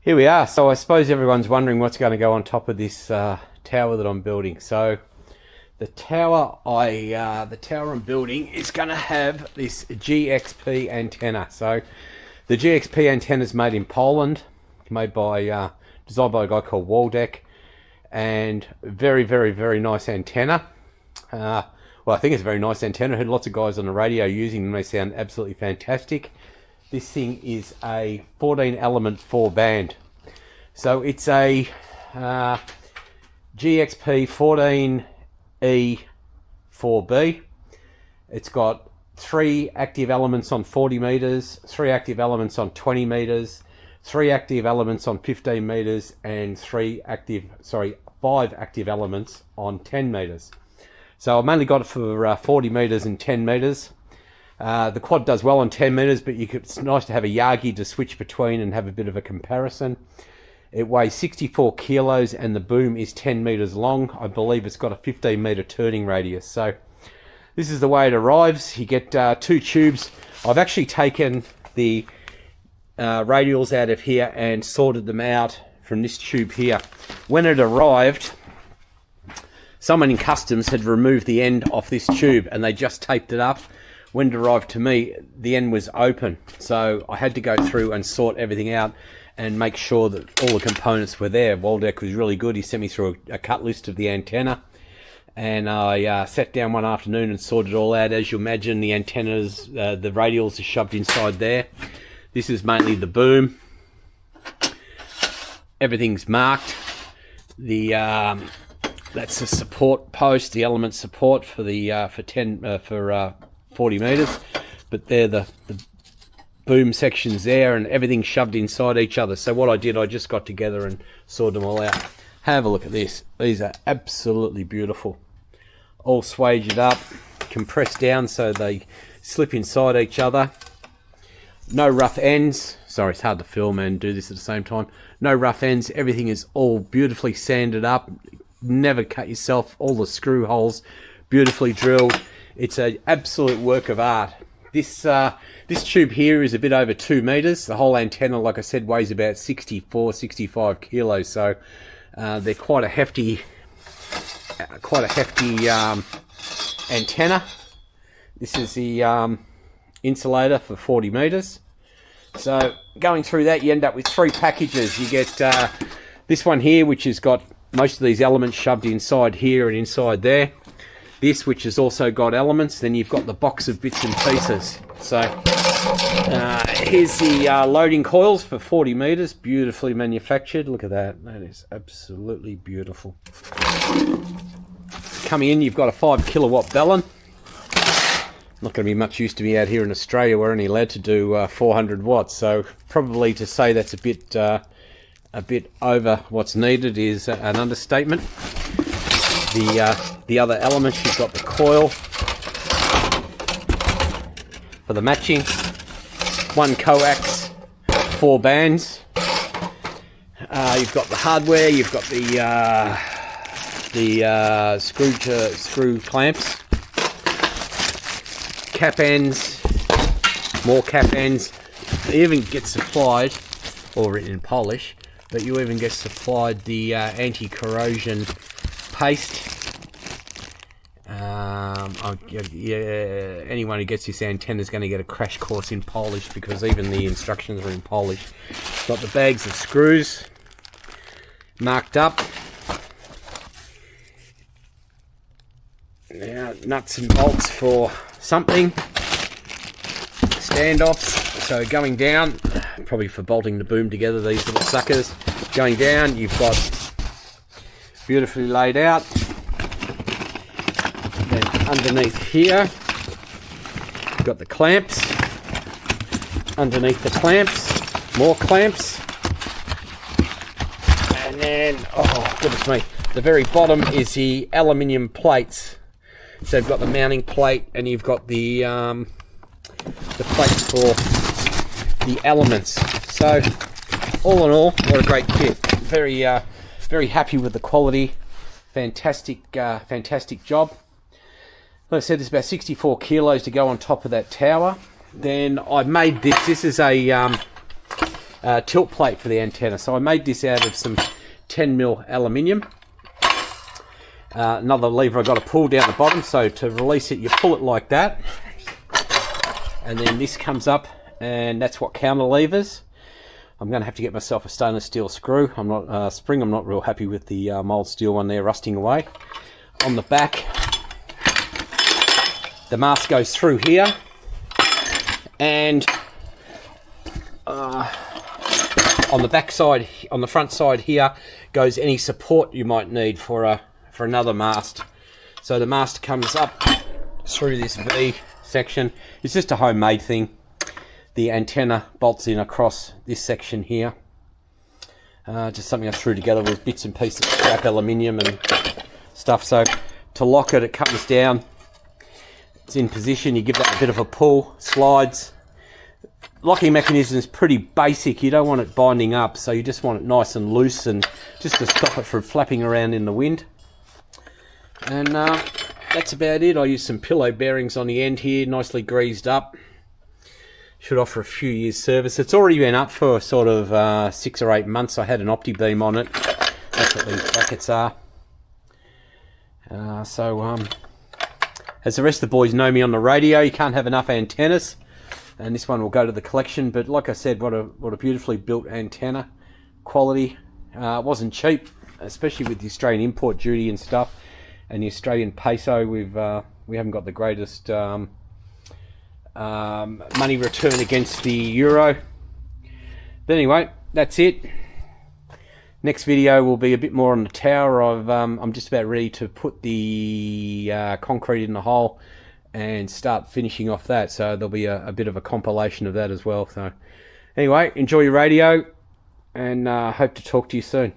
Here we are. So I suppose everyone's wondering what's going to go on top of this tower that I'm building. So the tower I'm building is going to have this GXP antenna. So the GXP antenna is made in Poland, made by designed by a guy called Waldeck, and very, very, very nice antenna. Well, I think it's a very nice antenna. I heard lots of guys on the radio using them. They sound absolutely fantastic. This thing is a 14 element 4 band. So it's a GXP 14E 4B. It's got 3 active elements on 40 meters, 3 active elements on 20 meters, 3 active elements on 15 meters, and 5 active elements on 10 meters. So I've mainly got it for 40 meters and 10 meters. The quad does well on 10 meters, but it's nice to have a Yagi to switch between and have a bit of a comparison. It weighs 64 kilos and the boom is 10 meters long. I believe it's got a 15 meter turning radius. So this is the way it arrives. You get 2 tubes. I've actually taken the radials out of here and sorted them out from this tube here. When it arrived, someone in customs had removed the end off this tube and they just taped it up. When it arrived to me, the end was open, so I had to go through and sort everything out and make sure that all the components were there. Waldeck was really good. He sent me through a cut list of the antenna, and I sat down one afternoon and sorted it all out. As you imagine, the antennas, the radials are shoved inside there. This is mainly the boom. Everything's marked. That's the support post, the element support for the 40 meters, but they're the boom sections there, and everything shoved inside each other. So what I did, I just got together and sorted them all out. Have a look at this. These are absolutely beautiful. All swaged up, compressed down so they slip inside each other. No rough ends. Sorry, it's hard to film and do this at the same time. No rough ends. Everything is all beautifully sanded up. Never cut yourself. All the screw holes beautifully drilled. It's an absolute work of art. This tube here is a bit over 2 meters. The whole antenna, like I said, weighs about 65 kilos. So they're quite a hefty antenna. This is the insulator for 40 meters. So going through that, you end up with 3 packages. You get this one here, which has got most of these elements shoved inside here and inside there. This, which has also got elements. Then you've got the box of bits and pieces. So here's the loading coils for 40 meters, beautifully manufactured. Look at that. That is absolutely beautiful. Coming in, you've got a 5 kilowatt bellon. Not going to be much use to me out here in Australia. We're only allowed to do 400 watts. So probably to say that's a bit over what's needed is an understatement. The other elements, you've got the coil for the matching, 1 coax, 4 bands. You've got the hardware. You've got the screw clamps, cap ends, more cap ends. You even get supplied, or written in Polish, but you even get supplied the anti-corrosion paste. Anyone who gets this antenna is going to get a crash course in Polish, because even the instructions are in Polish. Got the bags of screws marked up. Now nuts and bolts for something. Standoffs. So going down, probably for bolting the boom together, these little suckers. Going down, you've got beautifully laid out. Then underneath here, you've got the clamps. Underneath the clamps, more clamps. And then, oh goodness me, the very bottom is the aluminium plates. So you've got the mounting plate, and you've got the plates for the elements. So all in all, what a great kit. Very happy with the quality. Fantastic job. Like I said, there's about 64 kilos to go on top of that tower. Then I've made this. This is a tilt plate for the antenna. So I made this out of some 10mm aluminium. Another lever I got to pull down the bottom, so to release it you pull it like that, and then this comes up, and that's what counterlevers. I'm going to have to get myself a stainless steel screw. I'm not spring. I'm not real happy with the mild steel one there, rusting away. On the back, the mast goes through here, and on the back side, on the front side here, goes any support you might need for another mast. So the mast comes up through this V section. It's just a homemade thing. The antenna bolts in across this section here. Just something I threw together with bits and pieces of scrap aluminium and stuff. So to lock it, it comes down. It's in position. You give that a bit of a pull, slides. Locking mechanism is pretty basic. You don't want it binding up, so you just want it nice and loose, and just to stop it from flapping around in the wind. And that's about it. I used some pillow bearings on the end here, nicely greased up. Should offer a few years service. It's already been up for sort of 6 or 8 months. I had an OptiBeam on it. That's what these brackets are. As the rest of the boys know me on the radio, you can't have enough antennas, and this one will go to the collection. But like I said, what a beautifully built antenna. Quality. It wasn't cheap, especially with the Australian import duty and stuff, and the Australian peso. We haven't got the greatest money return against the euro. But anyway, that's it. Next video will be a bit more on the tower. I'm just about ready to put the concrete in the hole and start finishing off that, so there'll be a bit of a compilation of that as well. So anyway, enjoy your radio, and hope to talk to you soon.